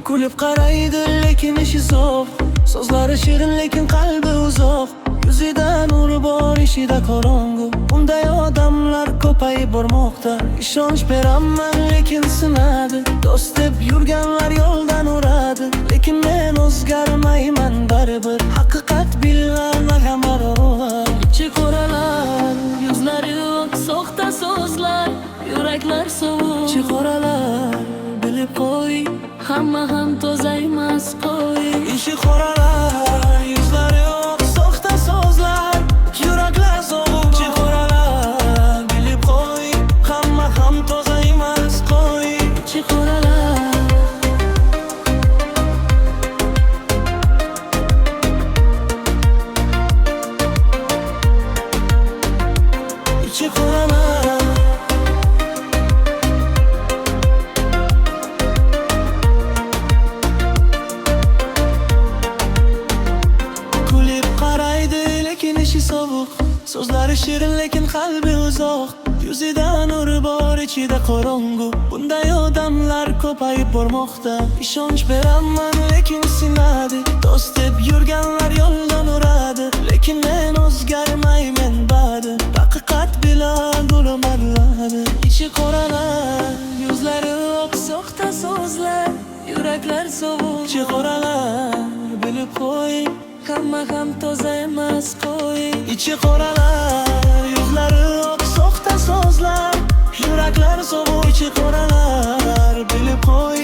Kulib qaraydi lekin ishi so'q, so'zlari shirin lekin qalbi uzoq. Yuzida nur bor, ishida qorong'u. Bunday odamlar ko'payib bormoqda. Ishonch beraman lekin sinadi. Do'st deb yurganlar yo'ldan uradi, lekin men o'zgarmayman baribir. Haqiqat bilan hamroh. Ichi qoralar, yuzlari yo'q, soxta so'zlar, yuraklar sovuq. Ichi qoralar, bilib qo'y, hamma ham toza emas qo'y. Ichi qoralar, yuzlari yo'q, soxta so'zlar, yuraklar sovuq. Ichi qoralar, bilib qo'y, hamma ham toza emas qo'y. Ichi qoralar. Ichi qoralar. Kulib qaraydi lekin ishi sovuq, so'zlari shirin lekin qalbi uzoq. Yuzida nur bor, ichida qorong'u. Bunday odamlar ko'payib bormoqda. Ishonch beraman lekin sinadi. Do'st deb yurganlar yo'ldan uradi, lekin men o'zgarmayman badi. Haqiqat bilan g'ulamanladi. Ichi qoralar, yuzlari oq, soxta so'zlar, yuraklar sovuq. Ichi qoralar, bilib qo'y, hamma ham toza emas qo'y. Ichi qoralar, yuzlari oq, soxta so'zlar, yuraklar sovuq. Ichi qoralar, bilib qo'y,